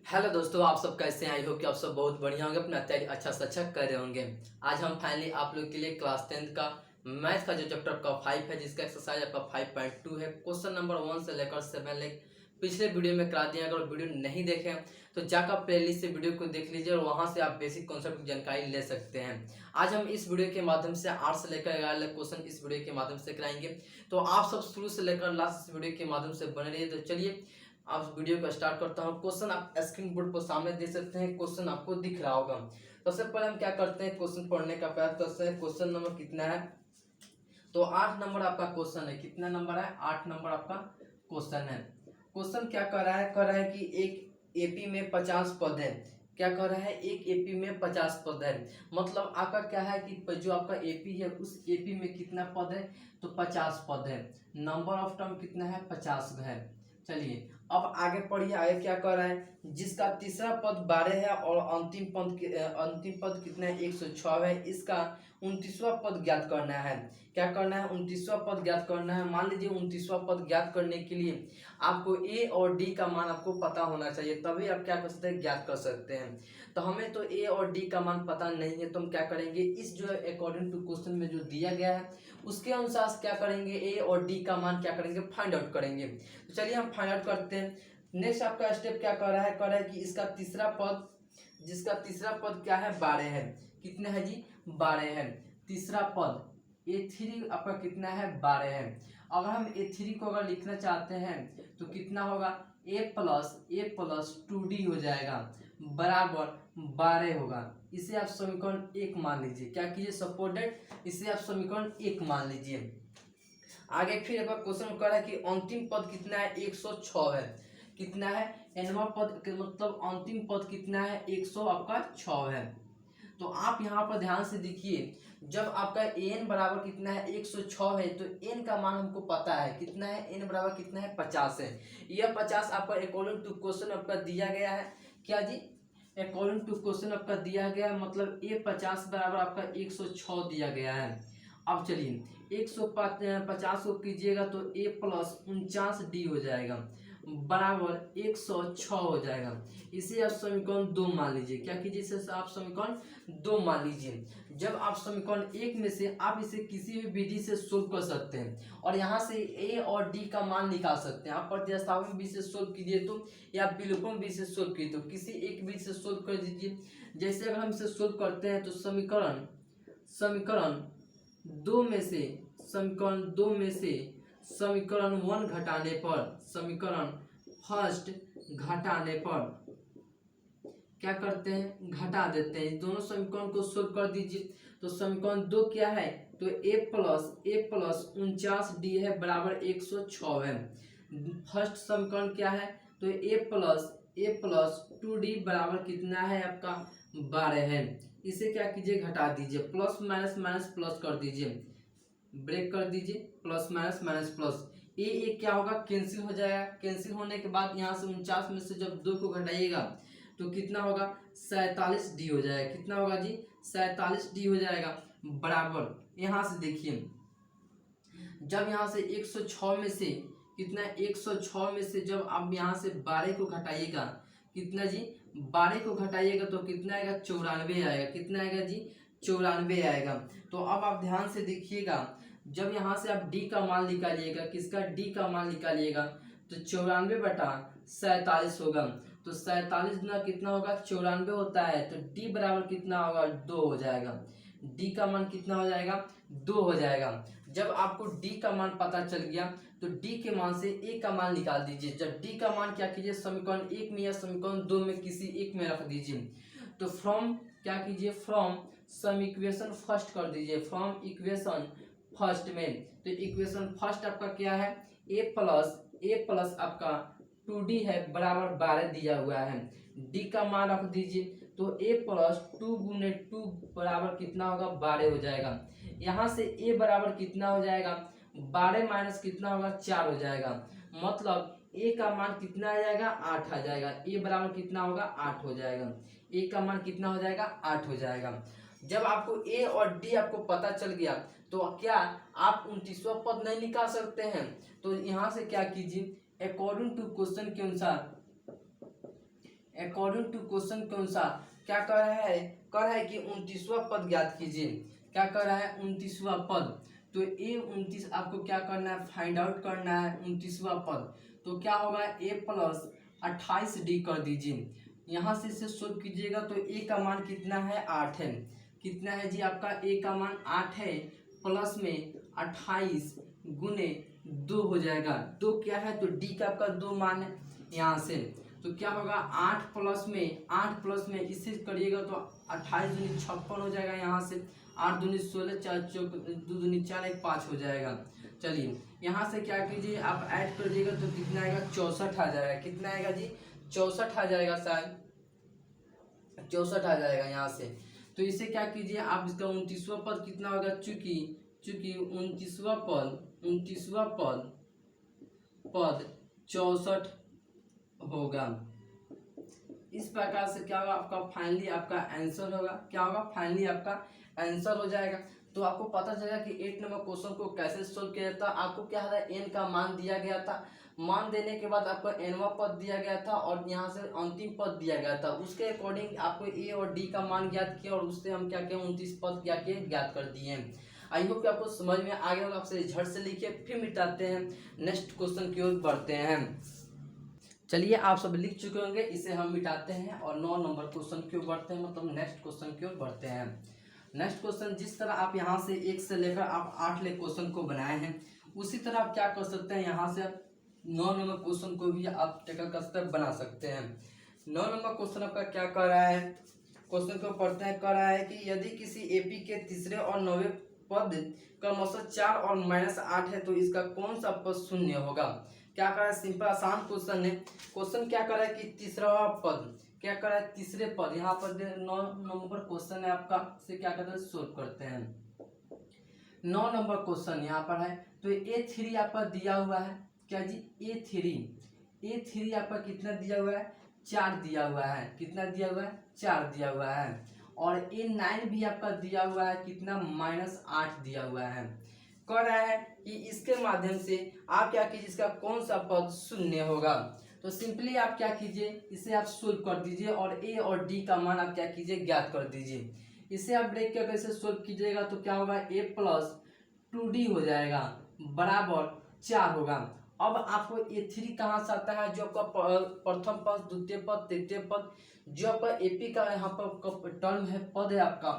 Hello दोस्तों, आप सब कैसे हैं? आई होप कि आप सब बहुत बढ़िया होंगे, अपना तैयारी अच्छा से अच्छा कर रहे होंगे। आज हम फाइनली आप लोग के लिए क्लास 10th का मैथ का जो चैप्टर आपका 5 है, जिसका एक्सरसाइज आपका 5.2 है, क्वेश्चन नंबर 1 से लेकर 7 लेक पिछले वीडियो में करा दिया। अगर वीडियो नहीं देखे तो जाकर प्लेलिस्ट से वीडियो को देख लीजिए और वहां से आप बेसिक कॉन्सेप्ट की जानकारी ले सकते हैं। आज हम इस वीडियो के माध्यम से 8 से लेकर 11 क्वेश्चन इस वीडियो के माध्यम से कराएंगे। तो आप सब शुरू से लेकर लास्ट इस वीडियो के माध्यम से बने रहिए। तो चलिए आप वीडियो को स्टार्ट करता हूँ। क्वेश्चन आप स्क्रीन बोर्ड पर सामने देख सकते हैं, क्वेश्चन आपको दिख रहा होगा। सबसे पहले हम क्या करते हैं, क्वेश्चन पढ़ने का प्रयास करते हैं। क्वेश्चन नंबर कितना है? तो 8 नंबर आपका क्वेश्चन है। कितना नंबर है? 8 नंबर आपका क्वेश्चन है। क्वेश्चन क्या कर रहा है? कर रहा है कि एक एपी में 50 पद है। क्या कर रहा है? एक एपी में 50 पद है। मतलब आपका क्या है कि जो आपका एपी है उस एपी में कितना पद है? तो 50 पद है। नंबर ऑफ टर्म कितना है? 50 है। चलिए अब आगे पढ़िए। आगे क्या कर रहा है? जिसका तीसरा पद 12 है और अंतिम पद कितना है? 106 है। इसका 29वां पद ज्ञात करना है। क्या करना है? 29वां पद ज्ञात करना है। मान लीजिए 29वां पद ज्ञात करने के लिए आपको ए और डी का मान आपको पता होना चाहिए, तभी आप क्या कर सकते हैं? ज्ञात कर सकते हैं। तो हमें तो ए और डी का मान पता नहीं है, तो हम क्या करेंगे? इस जो अकॉर्डिंग टू क्वेश्चन में जो दिया गया है उसके अनुसार क्या करेंगे? ए और डी का मान क्या करेंगे? फाइंड आउट करेंगे। तो चलिए हम फाइंड आउट करते हैं। नेक्स्ट आपका स्टेप क्या कर रहा है? कर रहा है कि इसका तीसरा पद, जिसका तीसरा पद क्या है? 12 है। कितना है जी? 12 है। तीसरा पद A3 आपका कितना है? 12 है। अगर हम A3 को अगर लिखना चाहते हैं तो कितना होगा? A प्लस 2D हो जाएगा, बराबर 12 होगा। इसे आप समीकरण 1 मान लीजिए। क्या कीजिए? सपोर्टेड, इसे आप समीकरण 1 मान लीजिए। आगे फिर एक बार क्वेश्चन कर रहा है कि अंतिम पद कितना है? 106 है। कितना है? nवां पद मतलब अंतिम पद कितना है? 100 आपका 6 है। तो आप यहाँ पर ध्यान से देखिए, जब आपका n बराबर कितना है? 106 है, तो n का मान हमको पता है। कितना है? n बराबर कितना है? 50 है। यह 50 आपका अकॉर्डिंग टू क्वेश्चन आपका दिया गया है। क्या जी? अकॉर्डिंग टू क्वेश्चन आपका दिया गया है, मतलब ये 50 बराबर आपका 106 दिया गया है। अब चलिए 150 को कीजिएगा तो A+49D हो जाएगा, बराबर 106 हो जाएगा। इसे आप समीकरण 2 मान लीजिए। क्या कीजिए? इसे आप समीकरण 2 मान लीजिए। जब आप समीकरण 1 में से आप इसे किसी भी विधि से सोल्व कर सकते हैं और यहाँ से ए और डी का मान निकाल सकते हैं। आप प्रतिस्थापन विधि से सोल्व कीजिए तो, या विलोपन विधि से सोल्व कीजिए तो, किसी एक विधि से सोल्व कर दीजिए। जैसे अगर हम इसे सोल्व करते हैं तो समीकरण समीकरण 2 में से समीकरण 1 घटाने पर, समीकरण फर्स्ट घटाने पर क्या करते हैं? घटा देते हैं। दोनों समीकरण को सोल्व कर दीजिए। तो समीकरण 2 क्या है? तो A+49D है, बराबर 106 है। फर्स्ट समीकरण क्या है? तो A+2D बराबर कितना है? आपका 12 है। इसे क्या कीजिए? घटा दीजिए। प्लस माइनस माइनस प्लस कर दीजिए, ब्रेक कर दीजिए। प्लस माइनस माइनस प्लस, ये क्या होगा? कैंसिल हो जाएगा। कैंसिल होने के बाद यहाँ से 49 में से जब 2 को घटाइएगा तो कितना होगा? 47D हो जाएगा। कितना होगा जी? 47D हो जाएगा, बराबर यहाँ से देखिए, जब यहाँ से 106 में से कितना? 106 में से जब आप यहाँ से 12 को घटाइएगा, कितना जी? 12 को घटाइएगा तो कितना आएगा? 94 आएगा। कितना आएगा जी? 94 आएगा। तो अब आप ध्यान से देखिएगा, जब यहाँ से आप डी का मान निकालिएगा, किसका? डी का मान निकालिएगा, तो 94/47 होगा। तो 47 गुना कितना होगा? 94 होता है, तो डी बराबर कितना होगा? 2 हो जाएगा। डी का मान कितना हो जाएगा? 2 हो जाएगा। जब आपको डी का मान पता चल गया तो डी के मान से ए का मान निकाल दीजिए। जब डी का मान क्या कीजिए? समीकरण 1 में या समीकरण 2 में किसी एक में रख दीजिए। तो फ्रॉम क्या कीजिए? फ्रॉम सम इक्वेशन फर्स्ट कर दीजिए। फ्रॉम इक्वेशन फर्स्ट में, तो इक्वेशन फर्स्ट आपका क्या है? ए प्लस आपका 2D है, बराबर 12 दिया हुआ है। डी का मान रख दीजिए, तो A+2 गुने 2 बराबर कितना होगा? 12 हो जाएगा। यहाँ से A बराबर कितना हो जाएगा? 12 माइनस कितना होगा? 4 हो जाएगा। मतलब A का मान कितना आ जाएगा? 8 आ जाएगा। A बराबर कितना होगा? 8 हो जाएगा। A का मान कितना हो जाएगा? 8 हो जाएगा। जब आपको A और D आपको पता चल गया तो क्या आप 29वां पद नहीं निकाल सकते हैं? तो यहाँ से क्या कीजिए? अकॉर्डिंग टू क्वेश्चन के अनुसार अकॉर्डिंग टू क्वेश्चन के अनुसार क्या कर रहा है कि 29वां पद ज्ञात कीजिए। क्या कर रहा है 29वां पद। तो ए 29 आपको क्या करना है, फाइंड आउट करना है 29वां पद। तो क्या होगा, ए प्लस 28d कर दीजिए। यहाँ से इसे सोल्व कीजिएगा तो ए का मान कितना है, 8 है। कितना है जी आपका, ए का मान 8 है, प्लस में 28 गुने 2 हो जाएगा। 2 क्या है, तो डी का आपका 2 मान है यहाँ से। तो क्या होगा, 8 प्लस में इसे करिएगा तो 28 दूनी 56 हो जाएगा। यहाँ से 8 दूनी 16, 4 चौक 2 दूनी 4, 1 5 हो जाएगा। चलिए यहाँ से क्या कीजिए, आप ऐड कर दीजिएगा तो कितना आएगा, 64 आ जाएगा। कितना आएगा जी, 64 आ जाएगा, शायद 64 आ जाएगा यहाँ से। तो इसे क्या कीजिए आप, इसका 29वां पद कितना होगा, चूंकि 29वां पद 64 होगा। इस प्रकार से क्या होगा, आपका फाइनली आपका आंसर होगा। क्या होगा, फाइनली आपका आंसर हो जाएगा। तो आपको पता चलेगा कि 8 नंबर क्वेश्चन को कैसे सोल्व किया जाता है। आपको क्या है, एन का मान दिया गया था, मान देने के बाद आपको एनवा पद दिया गया था और यहाँ से अंतिम पद दिया गया था। उसके अकॉर्डिंग आपको ए और डी का मान ज्ञात किया और उससे हम क्या किया, 29 पद क्या किए, ज्ञात कर दिए। आई होप कि आपको समझ में आ गया होगा। आपसे झट से लिखिए, फिर मिटाते हैं, नेक्स्ट क्वेश्चन की ओर बढ़ते हैं। चलिए आप सब लिख चुके होंगे, इसे हम मिटाते हैं और 9 नंबर क्वेश्चन की ओर बढ़ते हैं, मतलब नेक्स्ट क्वेश्चन की ओर बढ़ते हैं। नेक्स्ट क्वेश्चन, जिस तरह आप यहाँ से 1 से लेकर आप 8 ले क्वेश्चन को बनाए हैं, उसी तरह आप क्या कर सकते हैं, यहाँ से 9 नंबर क्वेश्चन को भी आप टैकल कर सकते बना सकते हैं। 9 नंबर क्वेश्चन आपका क्या कर रहा है, क्वेश्चन को पढ़ते हैं। कर रहा है कि यदि किसी एपी के तीसरे और 9वें पद का मतलब 4 और -8 है तो इसका कौन सा पद शून्य होगा। क्या कर रहा है, सिंपल आसान क्वेश्चन है। क्वेश्चन क्या कर रहा है कि तीसरा पद, क्या कर रहा है, तीसरे पद। यहाँ पर 9 नंबर क्वेश्चन है आपका, से क्या करते हैं, सोल्व करते हैं। 9 नंबर क्वेश्चन यहाँ पर है। तो A3 आपका दिया हुआ है, क्या जी, A3 आपका कितना दिया हुआ है, 4 दिया हुआ है। कितना दिया हुआ है, 4 दिया हुआ है। और A9 भी आपका दिया हुआ है, कितना, -8 दिया हुआ है। कह रहा है कि इसके माध्यम से आप क्या कीजिए, इसका कौन सा पद शून्य होगा। तो सिंपली आप क्या कीजिए, इसे आप सोल्व कर दीजिए और ए और डी का मान आप क्या कीजिए, ज्ञात कर दीजिए। इसे आप ब्रेक करके इसे सोल्व कीजिएगा तो क्या होगा, a + 2d हो जाएगा बराबर 4 होगा। अब आपको A3 कहाँ से आता है, जो आपका प्रथम पद, द्वितीय पद, तृतीय पद, जो आपका एपी का यहाँ पर टर्म है, पद है आपका।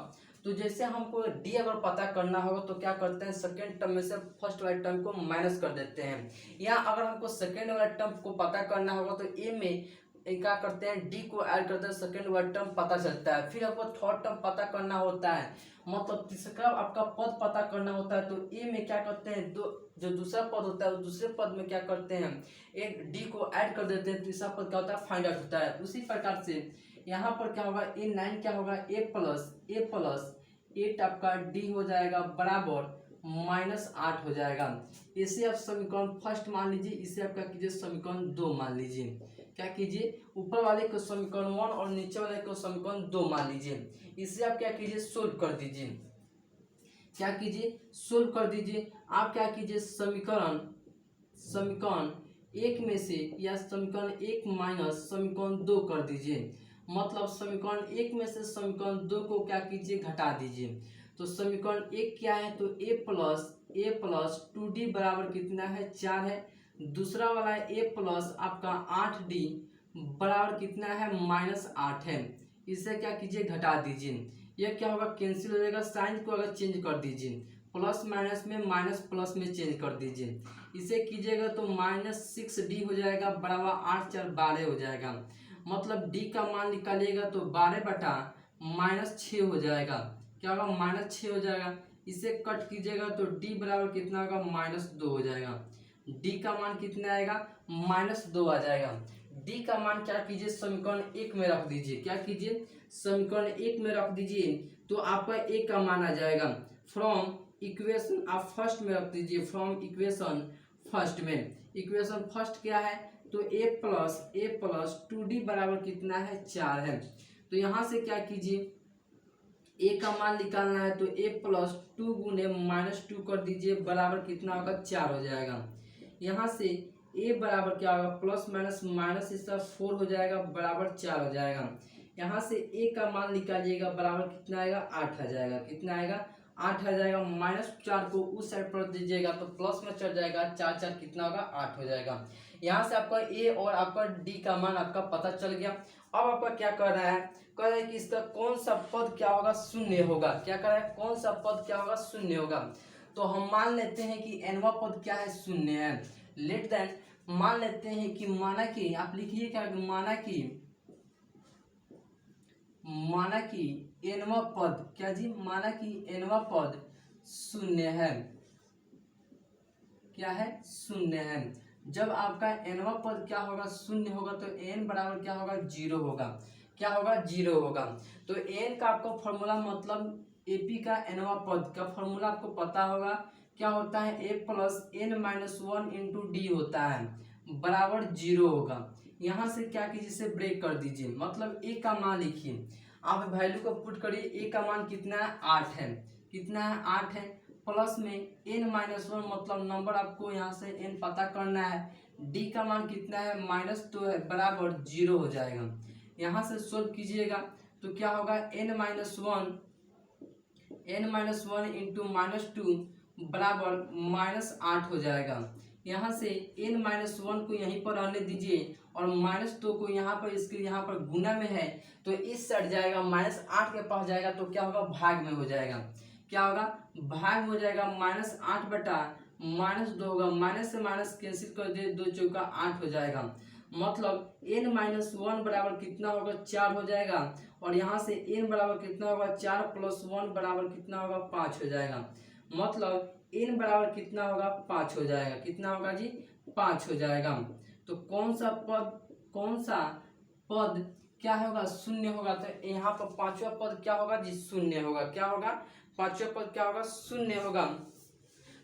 तो जैसे हमको डी अगर पता करना होगा तो क्या करते हैं, सेकेंड टर्म में से फर्स्ट वाले टर्म को माइनस कर देते हैं। या अगर हमको सेकेंड वाला टर्म को पता करना होगा तो ए में क्या करते हैं, डी को ऐड करते हैं, सेकेंड वाला टर्म पता चलता है। फिर आपको थर्ड टर्म पता करना होता है, मतलब तीसरा आपका पद पता करना होता है। तो ए में क्या करते हैं, जो दूसरा पद होता है उस दूसरे पद में क्या करते हैं, एक डी को ऐड कर देते हैं, तीसरा पद क्या होता है, फाइंड आउट होता है। उसी प्रकार से यहाँ पर क्या होगा, A9 क्या होगा, A+ 8 आपका डी हो जाएगा बराबर -8 हो जाएगा। इसे आप समीकरण फर्स्ट मान लीजिए, इसे आप क्या कीजिए, समीकरण 2 मान लीजिए। क्या कीजिए, ऊपर वाले को समीकरण 1 और नीचे वाले को समीकरण 2 मान लीजिए। इसे आप क्या कीजिए, सोल्व कर दीजिए। क्या कीजिए, सोल्व कर दीजिए। आप क्या कीजिए, समीकरण 1 में से या समीकरण 1 माइनस समीकरण 2 कर दीजिए। मतलब समीकरण 1 में से समीकरण 2 को क्या कीजिए, घटा दीजिए। तो समीकरण 1 क्या है, तो a+ 2d बराबर कितना है, 4 है। दूसरा वाला a+ आपका 8d बराबर कितना है, -8 है। इसे क्या कीजिए, घटा दीजिए। यह क्या होगा, कैंसिल हो जाएगा। साइन को अगर चेंज कर दीजिए, प्लस माइनस में माइनस प्लस में चेंज कर दीजिए। इसे कीजिएगा तो -6d हो जाएगा बराबर 8 4 12 हो जाएगा। मतलब d का मान निकालिएगा तो 12/-6 हो जाएगा। क्या होगा, -6 हो जाएगा। इसे कट कीजिएगा तो d बराबर कितना होगा, -2 हो जाएगा। d का मान कितना आएगा, -2 आ जाएगा। d का मान क्या कीजिए, समीकरण 1 में रख दीजिए। क्या कीजिए, समीकरण 1 में रख दीजिए तो आपका a का मान आ जाएगा। फ्रॉम इक्वेशन आप फर्स्ट में रख दीजिए, फ्रॉम इक्वेशन फर्स्ट में। इक्वेशन फर्स्ट क्या है, तो a+ 2d बराबर कितना है, 4 है। तो यहाँ से क्या कीजिए, a का मान निकालना है तो a+ 2 गुने -2 कर दीजिए बराबर कितना होगा, 4 हो जाएगा। यहाँ से ए बराबर क्या होगा प्लस माइनस माइनस इसका 4 हो जाएगा बराबर 4 हो जाएगा। यहाँ से ए का मान निकालिएगा बराबर कितना आएगा 8 आ जाएगा। कितना आएगा 8 आ जाएगा। -4 को उस साइड पर दीजिएगा तो प्लस में चढ़ जाएगा 4 4 कितना होगा 8 हो जाएगा। यहाँ से आपका ए और आपका डी का मान आपका पता चल गया। अब आपका क्या कर रहा है, कह रहा है कि इसका कौन सा पद क्या होगा शून्य होगा। क्या कर रहा है कौन सा पद क्या होगा शून्य होगा। तो हम मान लेते हैं कि एनवा पद क्या है शून्य है। लेट देन मान लेते हैं कि माना कि आप लिखिए क्या माना कि एनवा पद क्या जी माना कि एनवा पद शून्य है। क्या है शून्य है। जब आपका एनवा पद क्या होगा शून्य होगा तो एन बराबर क्या होगा 0 होगा। क्या होगा 0 होगा। तो एन का आपको फॉर्मूला मतलब एपी का एनवा पद का फॉर्मूला आपको पता होगा क्या होता है a plus n minus 1 into d होता है बराबर 0 होगा। यहाँ से क्या कीजिए इसे ब्रेक कर दीजिए मतलब ए का मान लिखिए। आप वैल्यू को पुट करिए। ए का मान कितना है 8 है। कितना है 8 है प्लस में n माइनस 1 मतलब नंबर आपको यहाँ से n पता करना है। d का मान कितना है -2 है बराबर 0 हो जाएगा। यहाँ से सोल्व कीजिएगा तो क्या होगा n माइनस 1 इंटू -2 बराबर -8 हो जाएगा। यहाँ से n माइनस 1 को यहीं पर रहने दीजिए और -2 को यहाँ पर इसके यहाँ पर गुना में है तो इस साइड जाएगा -8 के पास जाएगा तो क्या होगा भाग में हो जाएगा। क्या होगा भाग हो जाएगा -8 बटा -2 होगा। माइनस से माइनस कैंसिल कर दे 2 चौका 8 हो जाएगा। मतलब n माइनस 1 बराबर कितना होगा 4 हो जाएगा और यहाँ से n बराबर कितना होगा 4 प्लस 1 बराबर कितना होगा 5 हो जाएगा। मतलब n बराबर कितना होगा 5 हो जाएगा। कितना होगा जी 5 हो जाएगा। तो कौन सा पद क्या होगा शून्य होगा। तो यहाँ पर पांचवा पद क्या होगा जी शून्य होगा। क्या होगा पांचवा पद क्या होगा शून्य होगा।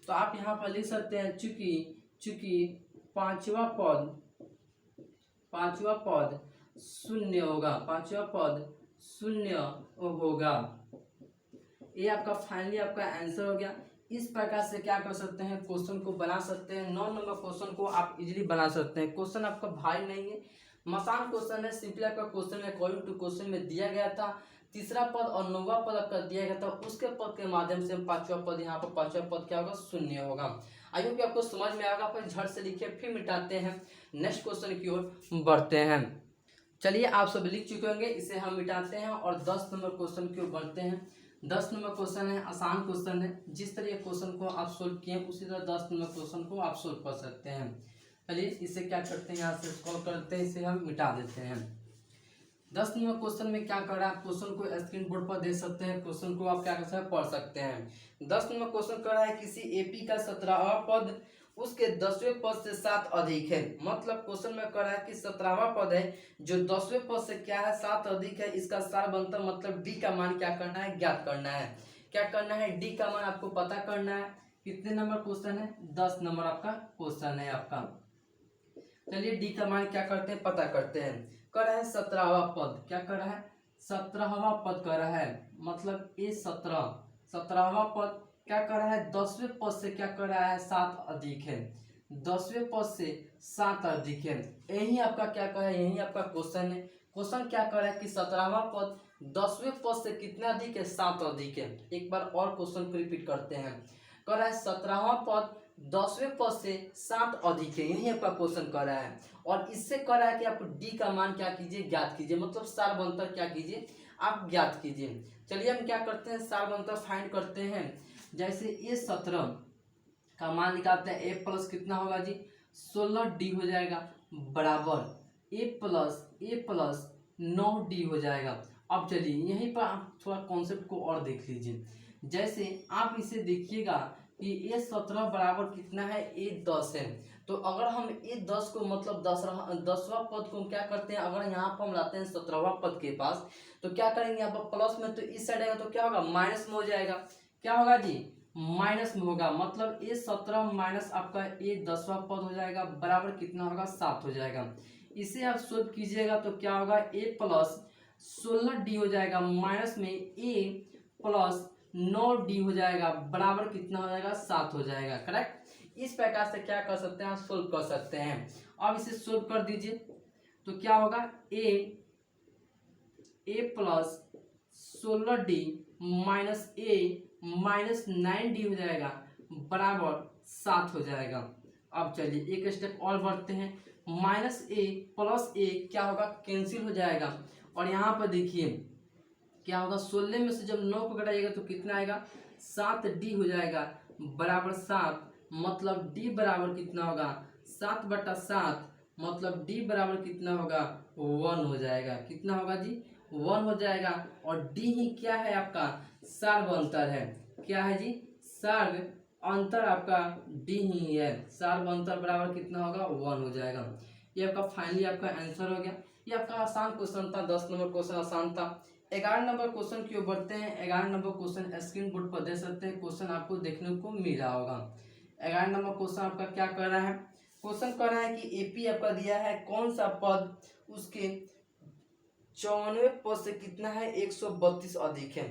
तो आप यहाँ पर लिख सकते हैं चूंकि पांचवा पद शून्य होगा। पांचवा पद शून्य होगा। ये आपका फाइनली आपका आंसर हो गया। इस प्रकार से क्या कर सकते हैं क्वेश्चन को बना सकते हैं। 9 नंबर क्वेश्चन को आप इजीली बना सकते हैं। क्वेश्चन आपका भारी नहीं है मसान क्वेश्चन है। सिंपली आपका क्वेश्चन में अकॉर्डिंग टू क्वेश्चन में दिया गया था तीसरा पद और 9वां पद आपका दिया गया था उसके पद के माध्यम से पांचवा पद यहाँ पर पांचवा पद क्या होगा शून्य होगा। आई होप कि आपको समझ में आएगा। फिर झट से लिखिए फिर मिटाते हैं नेक्स्ट क्वेश्चन की ओर बढ़ते हैं। चलिए आप सब लिख चुके होंगे इसे हम मिटाते हैं और 10 नंबर क्वेश्चन की ओर बढ़ते हैं। 10 नंबर क्वेश्चन है आसान क्वेश्चन है। जिस तरह क्वेश्चन को आप सोल्व किए उसी तरह 10 नंबर क्वेश्चन को आप सोल्व कर सकते हैं। चलिए इसे क्या करते हैं यहाँ से सॉल्व करते हैं इसे हम मिटा देते हैं। 10 नंबर क्वेश्चन में क्या कर रहा है क्वेश्चन को स्क्रीन बोर्ड पर देख सकते हैं। क्वेश्चन को आप क्या कर सकते हैं पढ़ सकते हैं। 10 नंबर क्वेश्चन कर रहा है किसी एपी का 17वां पद उसके 10वें पद से 7 अधिक है। मतलब क्वेश्चन में कर रहा है कि 17वां पद है जो 10वें पद से क्या है 7 अधिक है। इसका सार बनता मतलब डी का मान क्या करना है ज्ञात करना है। क्या करना है डी का मान आपको पता करना है। कितने नंबर क्वेश्चन है 10 नंबर आपका क्वेश्चन है आपका। चलिए डी का मान क्या करते हैं पता करते हैं। कर रहा है 17वां पद। क्या कर रहा है 17वां पद कर रहा है मतलब ए 17वां पद क्या कर रहा है 10वें पद से क्या कर रहा है 7 अधिक है। 10वें पद से 7 अधिक है। यही आपका क्या कर रहा है यही आपका क्वेश्चन है। क्वेश्चन क्या कर रहा है कि 17वां पद 10वें पद से कितना अधिक है 7 अधिक है। एक बार और क्वेश्चन को रिपीट करते हैं। कर रहा है 17वां पद 10वें पद से 7 अधिक है। यही आपका क्वेश्चन कर रहा है और इससे कर रहा है कि आप डी का मान क्या कीजिए ज्ञात कीजिए। मतलब सार बनतर क्या कीजिए आप ज्ञात कीजिए। चलिए हम क्या करते हैं सार बनतर फाइंड करते हैं। जैसे ए 17 का मान निकालते हैं ए प्लस कितना होगा जी 16d हो जाएगा बराबर ए प्लस 9d हो जाएगा। अब चलिए यहीं पर आप थोड़ा कॉन्सेप्ट को और देख लीजिए। जैसे आप इसे देखिएगा कि ए 17 बराबर कितना है ए 10 है। तो अगर हम ए 10 को मतलब 10वां पद को क्या करते हैं अगर यहाँ पर हम लाते हैं 17वां पद के पास तो क्या करेंगे यहाँ पर प्लस में तो इस साइड आएगा तो क्या होगा माइनस में हो जाएगा। क्या होगा जी माइनस में होगा। मतलब ए 17 माइनस आपका ए 10वां पद हो जाएगा बराबर कितना होगा 7 हो जाएगा। इसे आप सोल्व कीजिएगा तो क्या होगा ए प्लस 16d हो जाएगा माइनस में ए प्लस 9d हो जाएगा बराबर कितना हो जाएगा 7 हो जाएगा। करेक्ट। इस प्रकार से क्या कर सकते हैं, सोल्व कर सकते हैं। अब इसे सोल्व कर दीजिए तो क्या होगा, ए प्लस 16d माइनस ए माइनस 9d हो जाएगा बराबर 7 हो जाएगा। अब चलिए एक स्टेप और बढ़ते हैं, माइनस ए प्लस ए क्या होगा, कैंसिल हो जाएगा। और यहाँ पर देखिए क्या होगा, 16 में से जब 9 को घटाइएगा तो कितना आएगा, 7d हो जाएगा बराबर 7। मतलब d बराबर कितना होगा, 7/7। मतलब d बराबर कितना होगा, 1 हो जाएगा। कितना होगा जी, 1 हो जाएगा। और d ही क्या है आपका, सर्व अंतर है। क्या है जी, सर्व अंतर आपका d ही है। सर्व अंतर बराबर कितना होगा, 1 हो जाएगा। ये आपका फाइनली आपका आंसर हो गया। ये आपका आसान क्वेश्चन था, 10 नंबर क्वेश्चन आसान था। 11 नंबर क्वेश्चन की ओर बढ़ते हैं। 11 नंबर क्वेश्चन स्क्रीन बोर्ड पर दे सकते हैं, क्वेश्चन आपको देखने को मिल रहा होगा। 11 नंबर क्वेश्चन आपका क्या कर रहा है, क्वेश्चन कर रहा है कि एपी आपका दिया है, कौन सा पद उसके 94 पद से कितना है, 132 अधिक है।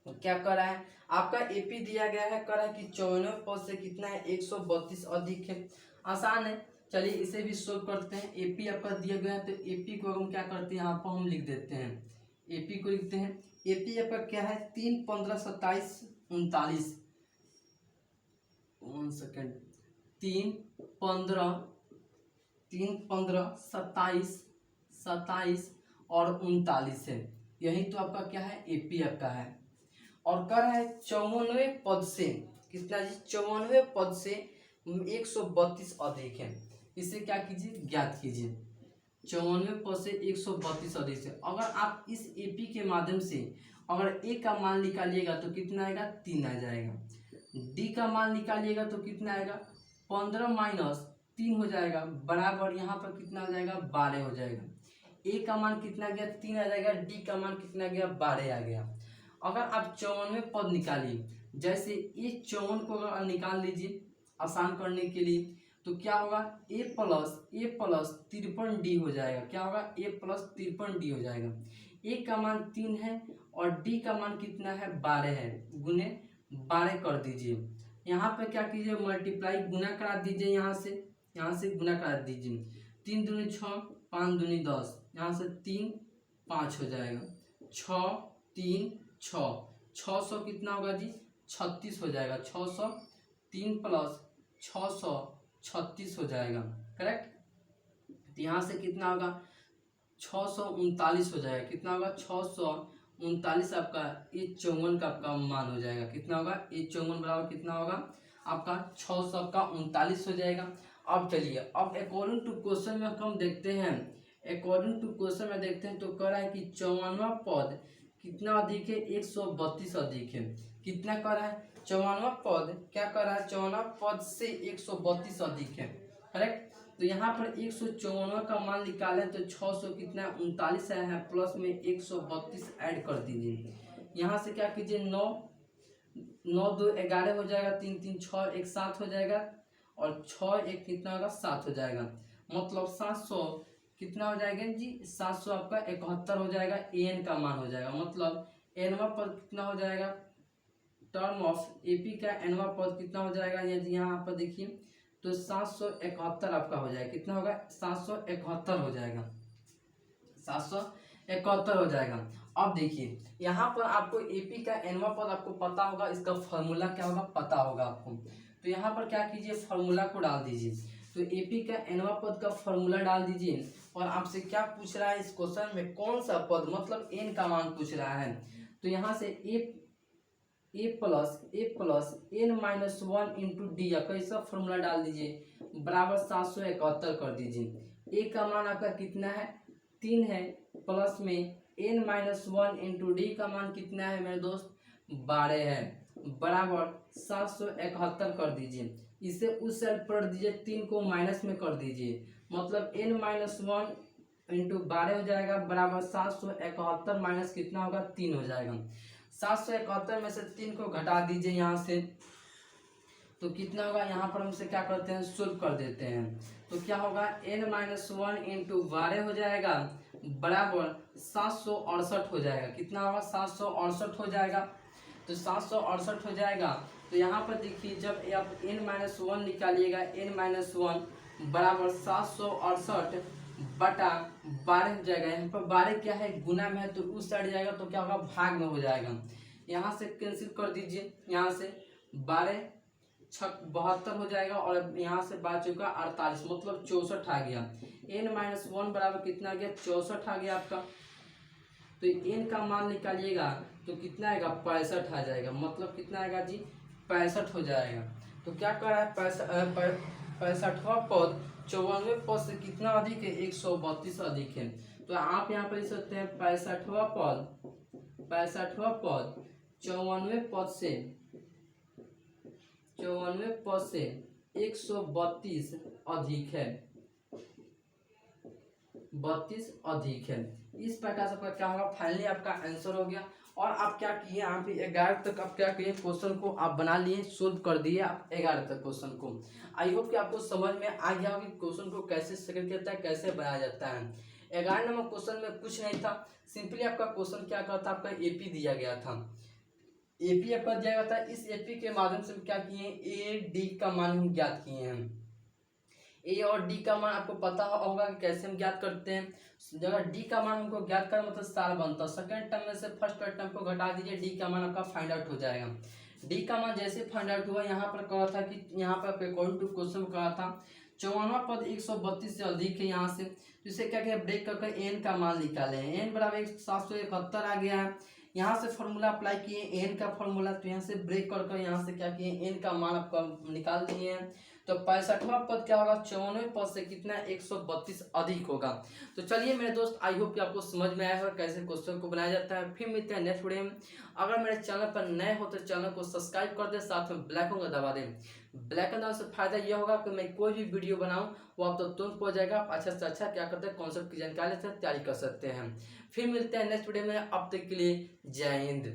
तो क्या कर रहा है, आपका एपी दिया गया है, कर रहा है कि 94 पद से कितना है, 132 अधिक है। आसान है, चलिए इसे भी सोल्व करते हैं। एपी आपका दिया गया है तो एपी को हम क्या करते हैं, यहाँ पर हम लिख देते हैं, एपी को लिखते हैं। एपी आपका क्या है, 3, 15, 27, 39। 1 सेकेंड, 3, 15, 27 और 39 है। यही तो आपका क्या है, एपी आपका है। और कर है 94 पद से कितना जी, 94 पद से 132 अधिक है। इसे क्या कीजिए, ज्ञात कीजिए। 94 पद से 132 अधिक से अगर आप इस एपी के माध्यम से अगर ए का मान निकालिएगा तो कितना आएगा, 3 आ जाएगा। डी का मान निकालिएगा तो कितना आएगा, 15 माइनस 3 हो जाएगा बराबर यहाँ पर कितना हो जाएगा, 12 हो जाएगा। ए का मान कितना गया, 3 आ जाएगा। डी का मान कितना गया, 12 आ गया। अगर आप 94 पद निकालिए, जैसे ये 54 को अगर निकाल लीजिए आसान करने के लिए, तो क्या होगा, ए प्लस 53d हो जाएगा। क्या होगा, ए प्लस 53d हो जाएगा। ए का मान 3 है और डी का मान कितना है, 12 है। गुने 12 कर दीजिए। यहाँ पे क्या कीजिए, मल्टीप्लाई गुना करा दीजिए। यहाँ से गुना करा दीजिए। 3 दूनी 6, 5 दूनी 10, यहाँ से 3 5 हो जाएगा। 6 3 6, 600 कितना होगा जी, 36 हो जाएगा। 600 3 प्लस 636 हो जाएगा, करेक्ट। तो यहाँ से कितना होगा, 639 हो जाएगा। कितना होगा, 639 आपका ये 54 का आपका मान हो जाएगा। कितना होगा, ये 54 बराबर कितना होगा आपका, 639 हो जाएगा। अब चलिए, अब अकॉर्डिंग टू क्वेश्चन में हम देखते हैं, अकॉर्डिंग टू क्वेश्चन में देखते हैं तो कह रहा है कि 54वां पद कितना अधिक है, 132 अधिक है। कितना कर रहा है, 54वां पद क्या कर रहा है, 54वां पद से 132 अधिक है, करेक्ट। तो यहाँ पर 154 का मान निकाले तो 600 कितना 39 आया है, प्लस में 132 ऐड कर दीजिए। यहाँ से क्या कीजिए, 9 9 2 11 हो जाएगा, 3 3 6 1 7 हो जाएगा और 6 1 कितना होगा, 7 हो जाएगा। मतलब 700 कितना हो जाएगा जी, 700 आपका 71 हो जाएगा। एन का मान हो जाएगा, मतलब एनवा पद कितना हो जाएगा, टर्म ऑफ एपी का एनवा पद कितना हो जाएगा, यदि यहाँ पर देखिए तो 771 आपका हो जाएगा। कितना होगा, 771 हो जाएगा, 771 हो जाएगा। अब देखिए यहाँ पर आपको एपी का एनवा पद आपको पता होगा, इसका फॉर्मूला क्या होगा पता होगा आपको। तो यहाँ पर क्या कीजिए, फॉर्मूला को डाल दीजिए। तो एपी का एनवा पद का फॉर्मूला डाल दीजिए। और आपसे क्या पूछ रहा है इस क्वेश्चन में, कौन सा पद, मतलब एन का मान पूछ रहा है। तो यहाँ से a plus n minus 1 into d का इसका फॉर्मूला डाल दीजिए बराबर 771 कर दीजिए। ए का मान आपका कितना है, 3 है, प्लस में एन माइनस 1 इंटू डी का मान कितना है मेरे दोस्त, 12 है, बराबर 771 कर दीजिए। इसे उस साइड पलट दीजिए, 3 को माइनस में कर दीजिए, मतलब एन माइनस 1 इंटू 12 हो जाएगा बराबर 771 माइनस कितना होगा, 3 हो जाएगा। 771 में से 3 को घटा दीजिए यहाँ से, तो कितना होगा, यहाँ पर हमसे क्या करते हैं, सोल्व कर देते हैं। तो क्या होगा, n माइनस 1 इंटू 12 हो जाएगा बराबर 768 हो जाएगा। कितना होगा, 768 हो जाएगा। तो 768 हो जाएगा तो यहाँ पर देखिए जब आप n-1 निकालिएगा, n-1 बराबर 768 बटा 12 हो जाएगा। यहाँ पर 12 क्या है, गुना में है, तो उस साइड जाएगा तो क्या होगा, भाग में हो जाएगा। यहाँ से कैंसिल कर दीजिए, यहाँ से 12 छक 72 हो जाएगा और यहाँ से बच चुका 48, मतलब 64 आ गया। n-1 बराबर कितना आ गया, 64 आ गया आपका। तो n का मान निकालिएगा तो कितना आएगा, 65 आ जाएगा, मतलब कितना आएगा जी, 65 हो जाएगा। तो क्या कर रहा है, 65वां पद 94वें पद से कितना अधिक है, 132 अधिक है। तो आप यहाँ पर लिख सकते हैं 65वां पद 54वें पद से 132 अधिक है, 32 अधिक है। इस प्रकार से आपका क्या होगा, फाइनली आपका आंसर हो गया। और आप क्या किए, यहाँ पे 11 तक आप क्या किए, क्वेश्चन को आप बना लिए, सोल्व कर दिए आप 11 तक क्वेश्चन को। आई होप कि आपको समझ में आ गया हो कि क्वेश्चन को कैसे सेकंड करता है, कैसे बनाया जाता है। 11 नंबर क्वेश्चन में कुछ नहीं था, सिंपली आपका क्वेश्चन क्या करता, आपका एपी दिया गया था, एपी आपका दिया गया था। इस एपी के माध्यम से क्या किए, ए डी का मान हम ज्ञात किए हैं। ए और डी का मान आपको पता होगा कि कैसे हम ज्ञात करते हैं। जगह डी का मान हमको ज्ञात करना मतलब साल बनता है, सेकंड टर्म में से फर्स्ट टर्म को घटा दीजिए, डी का मान आपका फाइंड आउट हो जाएगा। डी का मान जैसे फाइंड आउट हुआ, यहाँ पर कहा था कि यहाँ पर अकॉर्डिंग टू क्वेश्चन कहा था 54वां पद 132 से अधिक है। यहाँ से तो इसे क्या किया, ब्रेक करके एन का मान निकाले, एन बराबर 771 आ गया है। यहाँ से फॉर्मूला अप्लाई किए एन का फॉर्मूला, तो यहाँ से ब्रेक करके यहाँ से क्या किए, एन का मान आपका निकाल दिए हैं। तो 65वां पद क्या होगा, 54वें पद से कितना, 132 अधिक होगा। तो चलिए मेरे दोस्त, आई होप कि आपको समझ में आया होगा कैसे क्वेश्चन को बनाया जाता है। फिर मिलते हैं नेक्स्ट वीडियो में। अगर मेरे चैनल पर नए हो तो चैनल को सब्सक्राइब कर दे, साथ में बेल आइकन को दबा दें। बेल आइकन दबाने से फायदा यह होगा कि मैं कोई भी वीडियो बनाऊं वो आप तो तुरंत पहुंच जाएगा। आप अच्छा से अच्छा क्या करते हैं, कॉन्सेप्ट की जानकारी से तैयारी कर सकते हैं। फिर मिलते हैं नेक्स्ट वीडियो में, अब तक के लिए जय हिंद।